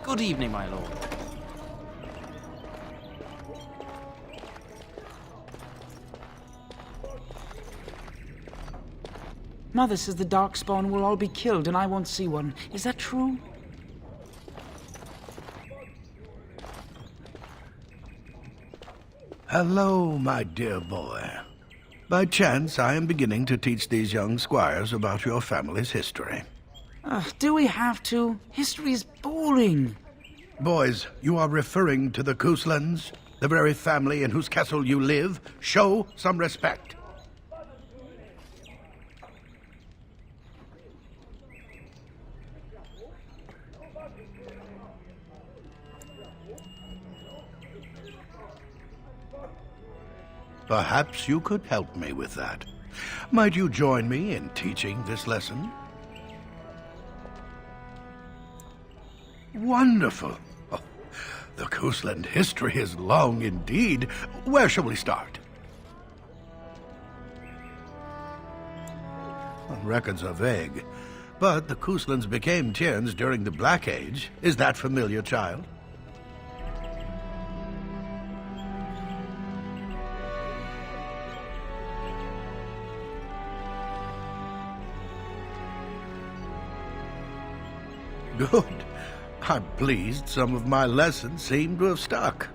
Good evening, my lord. Mother says the Darkspawn will all be killed and I won't see one. Is that true? Hello, my dear boy. By chance, I am beginning to teach these young squires about your family's history. Do we have to? History is boring. Boys, you are referring to the Couslands, the very family in whose castle you live. Show some respect. Perhaps you could help me with that. Might you join me in teaching this lesson? Wonderful. Oh, the Cousland history is long indeed. Where shall we start? Well, records are vague, but the Couslands became Tierns during the Black Age. Is that familiar, child? Good. I'm pleased some of my lessons seem to have stuck.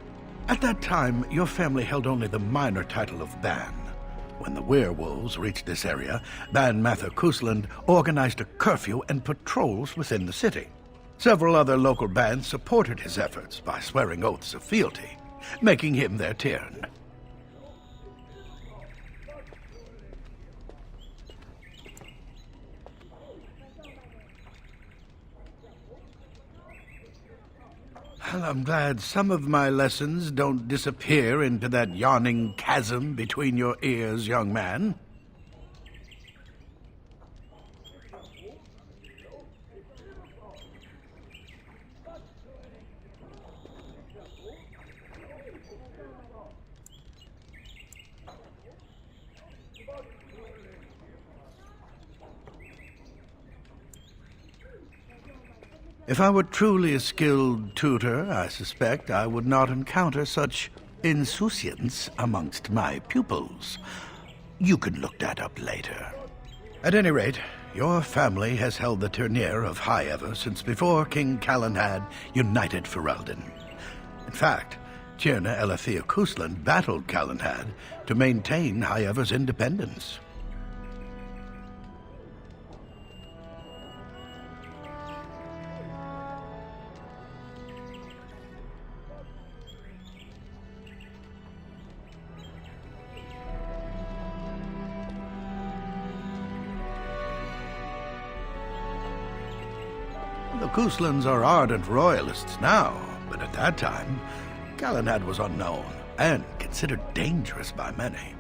At that time, your family held only the minor title of Ban. When the werewolves reached this area, Ban Mather Cousland organized a curfew and patrols within the city. Several other local bands supported his efforts by swearing oaths of fealty, making him their Tiern. Well, I'm glad some of my lessons don't disappear into that yawning chasm between your ears, young man. If I were truly a skilled tutor, I suspect I would not encounter such insouciance amongst my pupils. You can look that up later. At any rate, your family has held the tournure of High Ever since before King Calenhad united Ferelden. In fact, Tierna Elethea Cousland battled Calenhad to maintain High Ever's independence. The Couslands are ardent royalists now, but at that time, Calenhad was unknown and considered dangerous by many.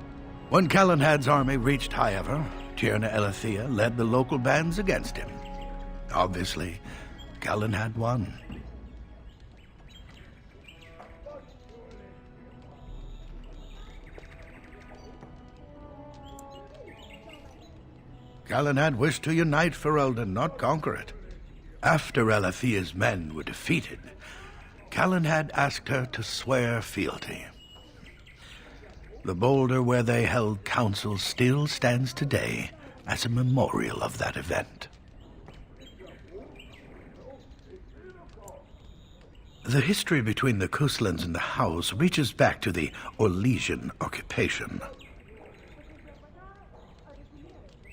When Calenhad's army reached High Ever, Tierna Elethea led the local bands against him. Obviously, Calenhad won. Calenhad wished to unite Ferelden, not conquer it. After Elethea's men were defeated, Calenhad asked her to swear fealty. The boulder where they held council still stands today as a memorial of that event. The history between the Couslands and the House reaches back to the Orlesian occupation.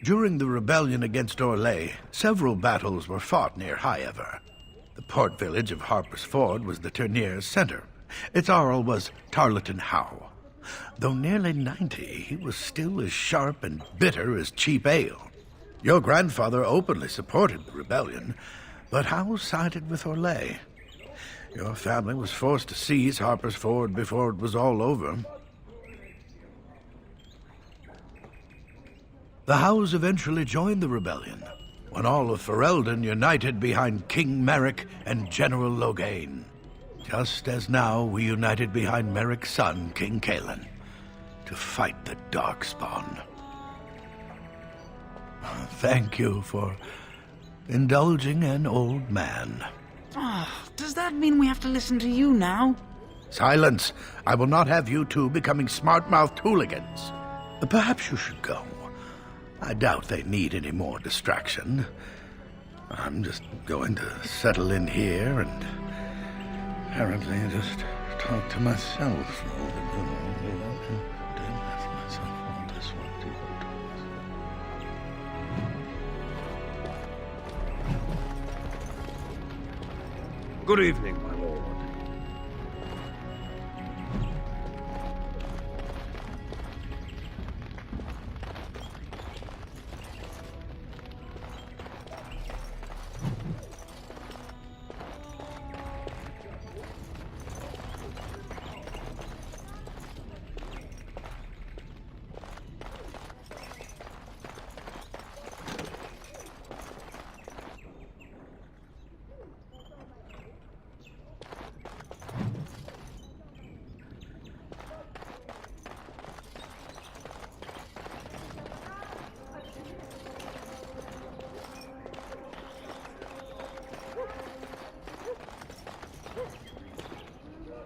During the rebellion against Orlais, several battles were fought near High Ever. The port village of Harper's Ford was the tourneur's center. Its Jarl was Tarleton Howe. Though nearly 90, he was still as sharp and bitter as cheap ale. Your grandfather openly supported the rebellion, but Howe sided with Orlais. Your family was forced to seize Harper's Ford before it was all over. The Howes eventually joined the rebellion, when all of Ferelden united behind King Merrick and General Loghain, just as now we united behind Merrick's son, King Cailan, to fight the Darkspawn. Thank you for indulging an old man. Does that mean we have to listen to you now? Silence! I will not have you two becoming smart-mouthed hooligans. Perhaps you should go. I doubt they need any more distraction. I'm just going to settle in here and apparently just talk to myself. Good evening, my lord.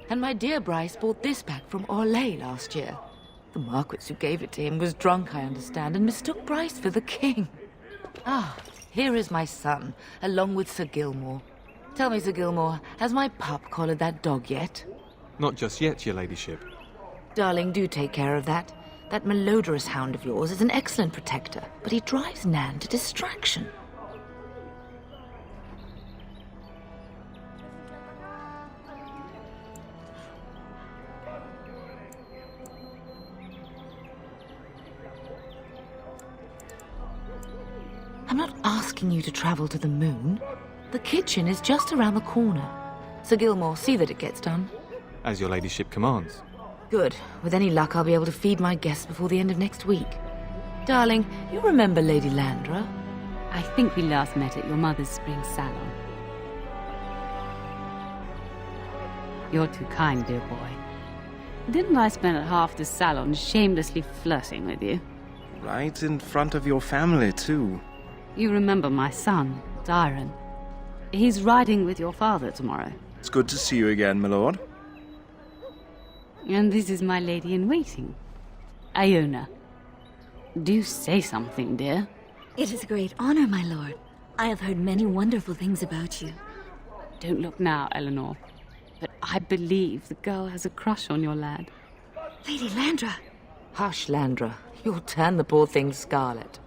And my dear Bryce bought this back from Orlais last year. The Marquis who gave it to him was drunk, I understand, and mistook Bryce for the king. Ah, here is my son, along with Sir Gilmore. Tell me, Sir Gilmore, has my pup collared that dog yet? Not just yet, your ladyship. Darling, do take care of that. That malodorous hound of yours is an excellent protector, but he drives Nan to distraction. I'm not asking you to travel to the moon. The kitchen is just around the corner. Sir Gilmore, see that it gets done. As your ladyship commands. Good. With any luck, I'll be able to feed my guests before the end of next week. Darling, you remember Lady Landra? I think we last met at your mother's spring salon. You're too kind, dear boy. Didn't I spend half the salon shamelessly flirting with you? Right in front of your family, too. You remember my son, Dyron. He's riding with your father tomorrow. It's good to see you again, my lord. And this is my lady-in-waiting, Iona. Do say something, dear. It is a great honor, my lord. I have heard many wonderful things about you. Don't look now, Eleanor. But I believe the girl has a crush on your lad. Lady Landra! Hush, Landra. You'll turn the poor thing scarlet.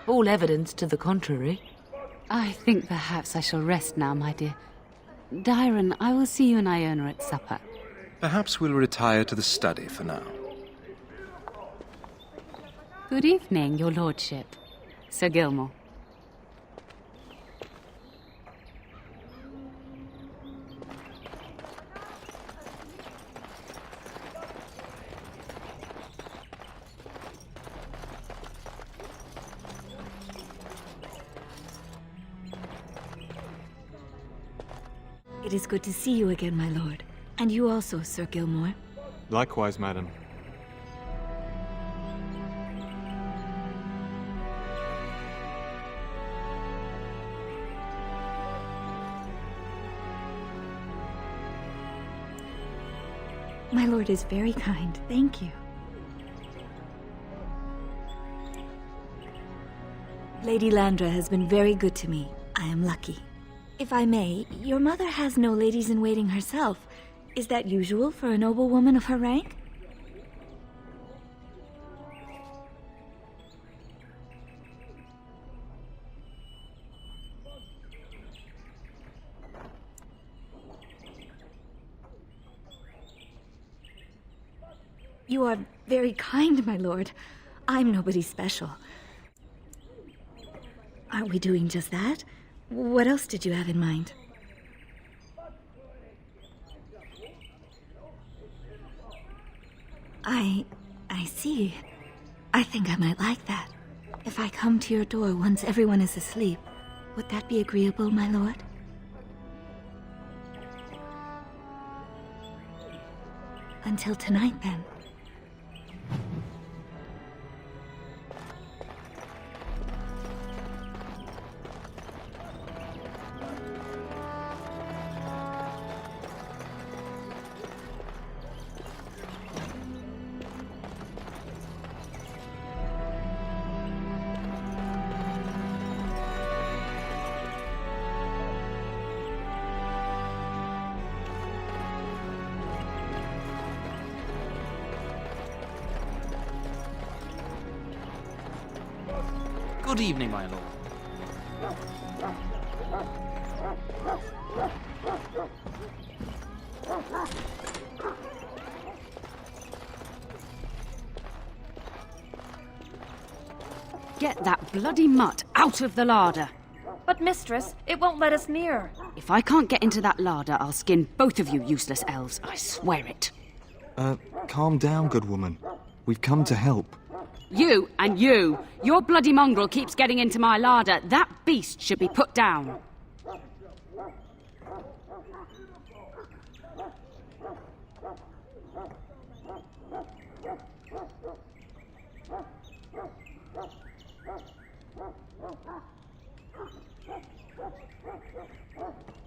All evidence to the contrary. I think perhaps I shall rest now, my dear. Dyron, I will see you and Iona at supper. Perhaps we'll retire to the study for now. Good evening, your lordship. Sir Gilmore. It is good to see you again, my lord. And you also, Sir Gilmore. Likewise, madam. My lord is very kind, thank you. Lady Landra has been very good to me. I am lucky. If I may, your mother has no ladies-in-waiting herself. Is that usual for a noblewoman of her rank? You are very kind, my lord. I'm nobody special. Aren't we doing just that? What else did you have in mind? I see. I think I might like that. If I come to your door once everyone is asleep, would that be agreeable, my lord? Until tonight, then. Good evening, my lord. Get that bloody mutt out of the larder. But, mistress, it won't let us near. If I can't get into that larder, I'll skin both of you useless elves. I swear it. Calm down, good woman. We've come to help. You and you. Your bloody mongrel keeps getting into my larder. That beast should be put down.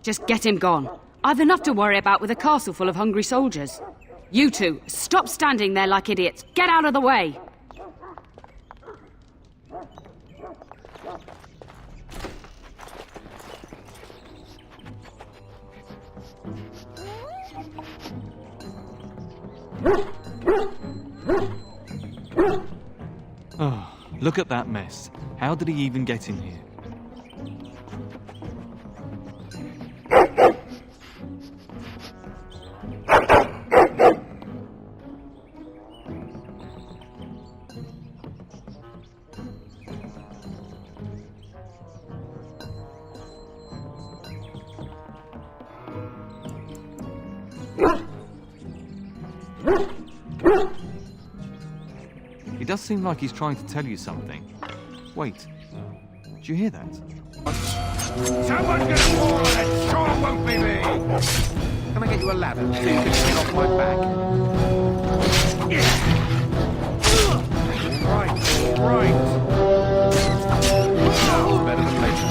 Just get him gone. I've enough to worry about with a castle full of hungry soldiers. You two, stop standing there like idiots. Get out of the way. Oh, look at that mess. How did he even get in here? He does seem like he's trying to tell you something. Wait, do you hear that? Someone's gonna fall on it! Sure won't be me! Can I get you a ladder so you can get off my back? Right. Now better than later.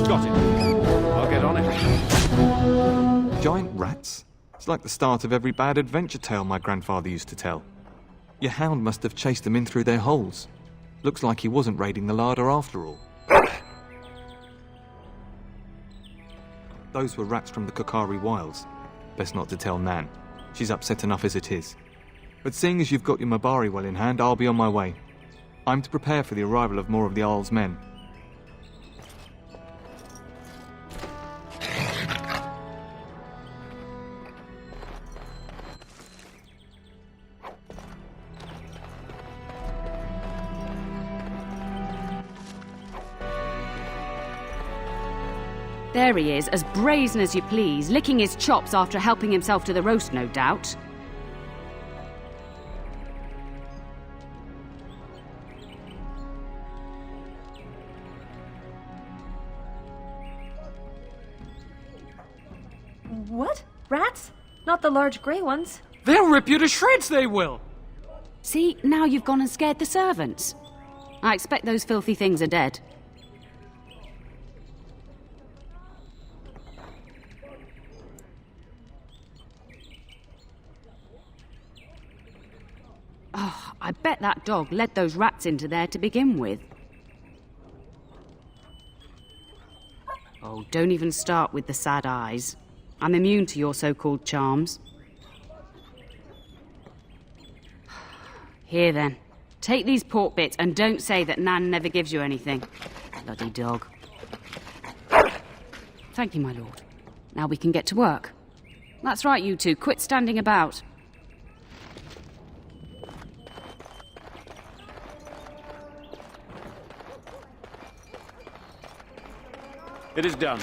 Got it. I'll get on it. Giant rats? It's like the start of every bad adventure tale my grandfather used to tell. Your hound must have chased them in through their holes. Looks like he wasn't raiding the larder after all. Those were rats from the Kokari Wilds. Best not to tell Nan. She's upset enough as it is. But seeing as you've got your Mabari well in hand, I'll be on my way. I'm to prepare for the arrival of more of the Jarl's men. There he is, as brazen as you please, licking his chops after helping himself to the roast, no doubt. What? Rats? Not the large grey ones. They'll rip you to shreds, they will! See, now you've gone and scared the servants. I expect those filthy things are dead. Oh, I bet that dog led those rats into there to begin with. Oh, don't even start with the sad eyes. I'm immune to your so-called charms. Here then, take these pork bits and don't say that Nan never gives you anything. Bloody dog. Thank you, my lord. Now we can get to work. That's right, you two. Quit standing about. It is done.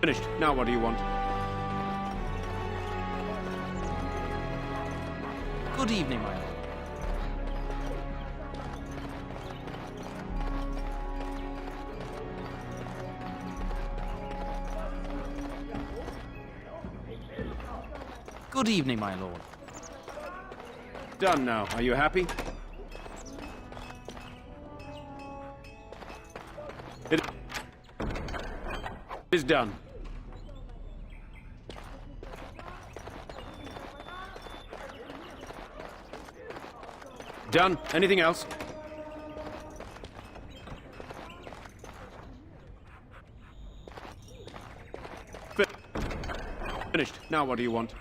Finished. Now what do you want? Good evening, my lord. Good evening, my lord. Done now. Are you happy? It is done. Done. Anything else? Finished. Now what do you want?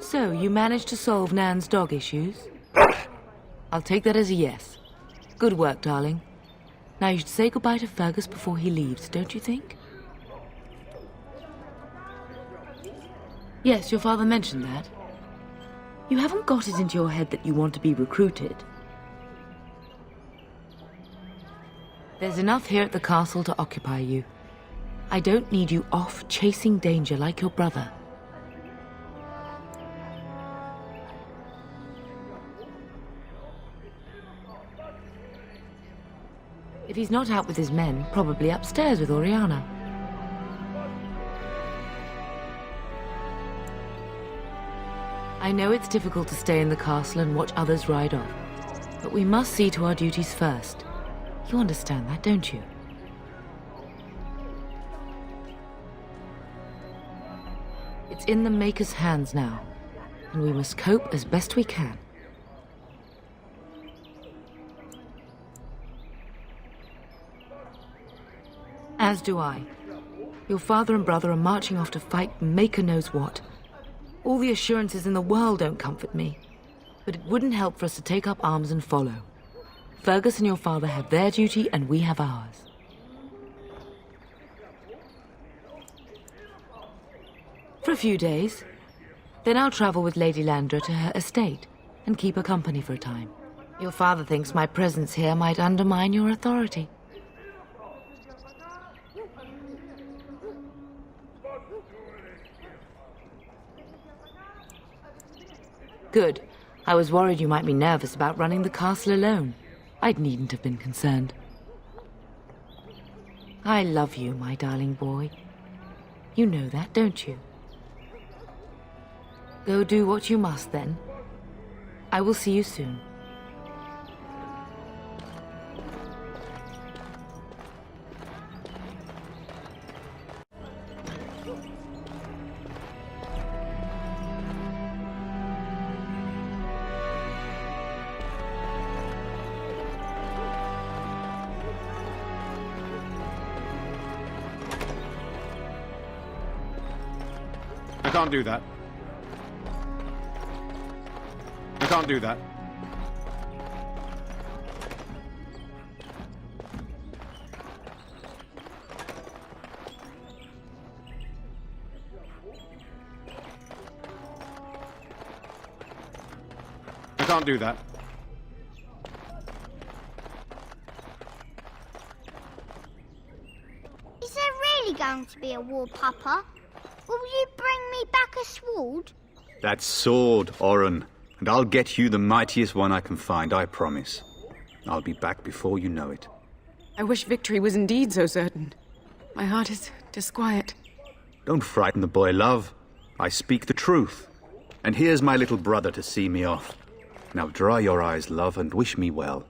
So, you managed to solve Nan's dog issues? I'll take that as a yes. Good work, darling. Now you should say goodbye to Fergus before he leaves, don't you think? Yes, your father mentioned that. You haven't got it into your head that you want to be recruited. There's enough here at the castle to occupy you. I don't need you off chasing danger like your brother. If he's not out with his men, probably upstairs with Oriana. I know it's difficult to stay in the castle and watch others ride off, but we must see to our duties first. You understand that, don't you? It's in the Maker's hands now, and we must cope as best we can. As do I. Your father and brother are marching off to fight Maker knows what. All the assurances in the world don't comfort me. But it wouldn't help for us to take up arms and follow. Fergus and your father have their duty and we have ours. For a few days. Then I'll travel with Lady Landra to her estate and keep her company for a time. Your father thinks my presence here might undermine your authority. Good. I was worried you might be nervous about running the castle alone. I needn't have been concerned. I love you, my darling boy. You know that, don't you? Go do what you must, then. I will see you soon. I can't do that. I can't do that. I can't do that. Is there really going to be a war, Papa? Will you bring me back a sword? That sword, Oren. And I'll get you the mightiest one I can find, I promise. I'll be back before you know it. I wish victory was indeed so certain. My heart is disquiet. Don't frighten the boy, love. I speak the truth. And here's my little brother to see me off. Now dry your eyes, love, and wish me well.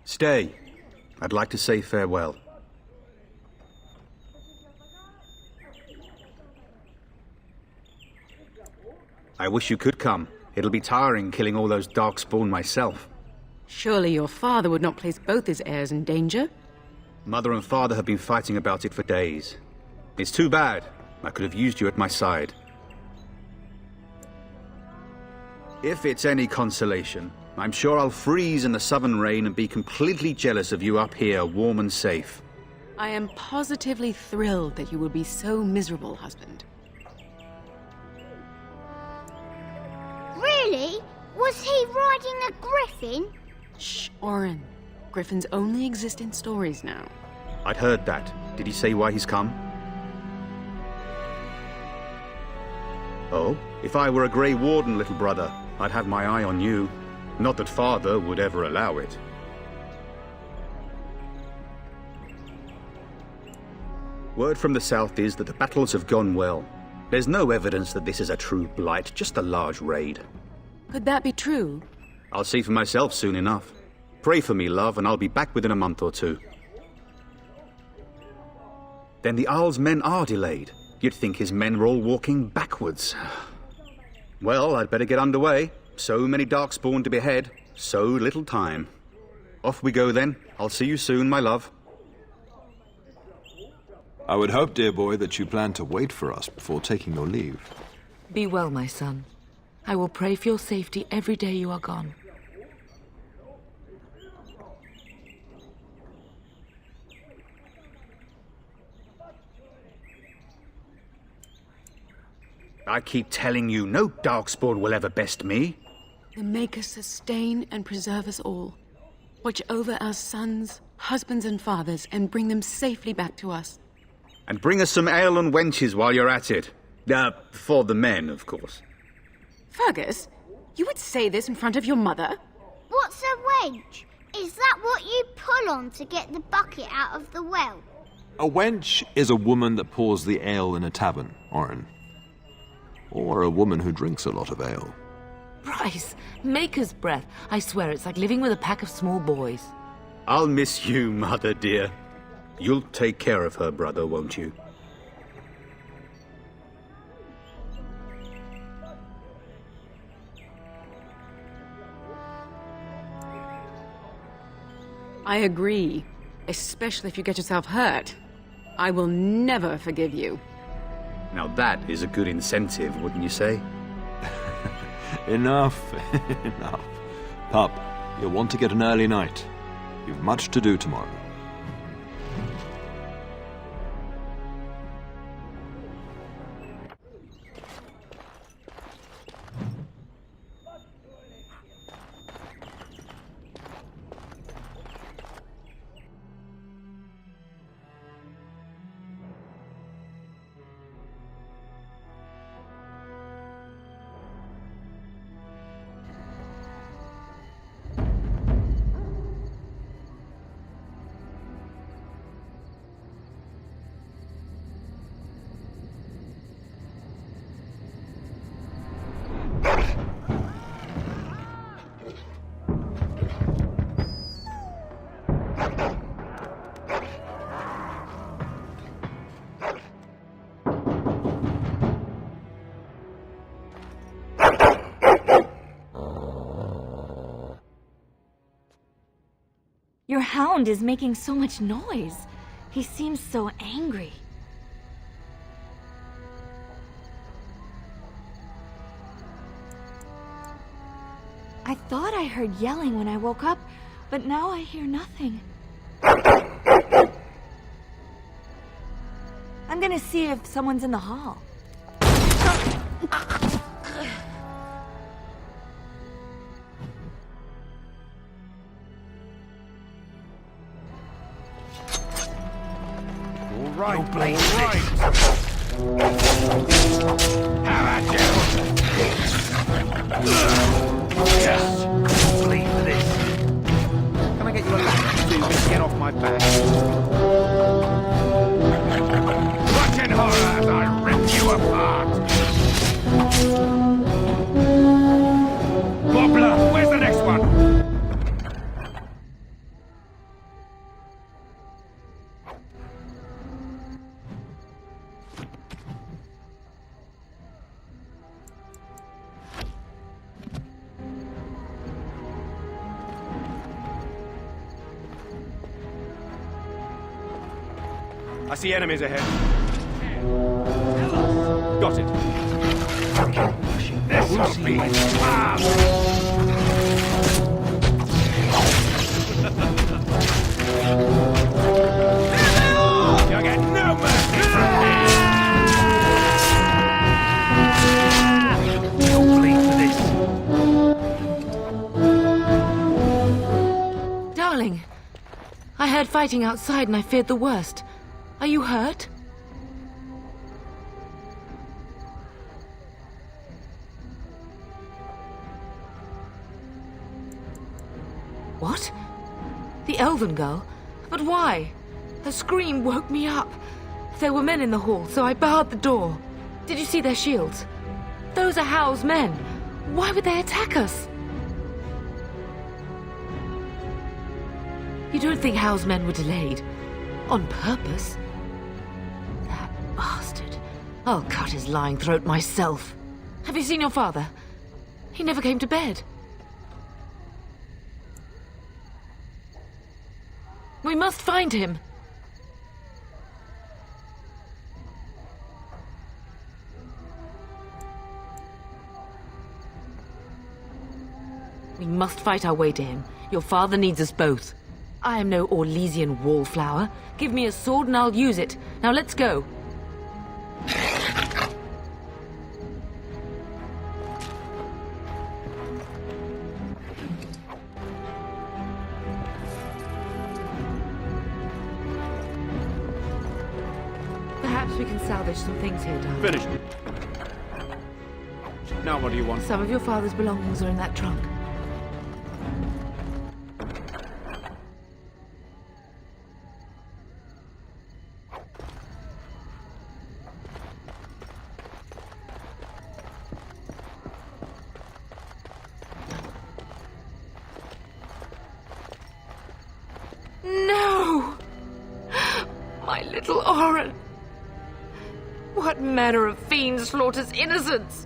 Stay. I'd like to say farewell. I wish you could come. It'll be tiring killing all those Darkspawn myself. Surely your father would not place both his heirs in danger? Mother and father have been fighting about it for days. It's too bad. I could have used you at my side. If it's any consolation, I'm sure I'll freeze in the southern rain and be completely jealous of you up here, warm and safe. I am positively thrilled that you would be so miserable, husband. Really? Was he riding a griffin? Shh, Oren. Griffins only exist in stories now. I'd heard that. Did he say why he's come? Oh, if I were a Grey Warden, little brother, I'd have my eye on you. Not that Father would ever allow it. Word from the south is that the battles have gone well. There's no evidence that this is a true blight, just a large raid. Could that be true? I'll see for myself soon enough. Pray for me, love, and I'll be back within a month or two. Then the Owl's men are delayed. You'd think his men were all walking backwards. Well, I'd better get underway. So many Darkspawn to behead, so little time. Off we go then. I'll see you soon, my love. I would hope, dear boy, that you plan to wait for us before taking your leave. Be well, my son. I will pray for your safety every day you are gone. I keep telling you, no Darkspawn will ever best me. The Maker sustain and preserve us all. Watch over our sons, husbands and fathers, and bring them safely back to us. And bring us some ale and wenches while you're at it. For the men, of course. Fergus, you would say this in front of your mother? What's a wench? Is that what you pull on to get the bucket out of the well? A wench is a woman that pours the ale in a tavern, Oren. Or a woman who drinks a lot of ale. Bryce, Maker's breath. I swear it's like living with a pack of small boys. I'll miss you, mother dear. You'll take care of her, brother, won't you? I agree. Especially if you get yourself hurt. I will never forgive you. Now that is a good incentive, wouldn't you say? Enough, enough. Pup, you'll want to get an early night. You've much to do tomorrow. Your hound is making so much noise. He seems so angry. I thought I heard yelling when I woke up, but now I hear nothing. I'm gonna see if someone's in the hall. Right, all right. How about you? Yes, bleed for this. Can I get you a lap to get off my back? Watch in horror as I rip you apart. Wobbler, where's the next one? I see enemies ahead. got it. This'll be You get no mercy from me! You'll bleed for this. Darling, I heard fighting outside and I feared the worst. Are you hurt? What? The elven girl? But why? Her scream woke me up. There were men in the hall, so I barred the door. Did you see their shields? Those are Howl's men. Why would they attack us? You don't think Howl's men were delayed? On purpose? That bastard. I'll cut his lying throat myself. Have you seen your father? He never came to bed. We must find him. We must fight our way to him. Your father needs us both. I am no Orlesian wallflower. Give me a sword and I'll use it. Now let's go. Perhaps we can salvage some things here, darling. Finished. Now what do you want? Some of your father's belongings are in that trunk. No! My little Oren! What manner of fiend slaughters innocents?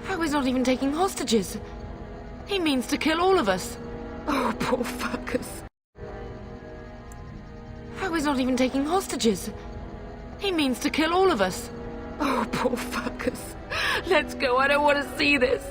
How is not even taking hostages? He means to kill all of us. Oh, poor fuckers. How is not even taking hostages? He means to kill all of us. Oh, poor fuckers. Let's go, I don't want to see this.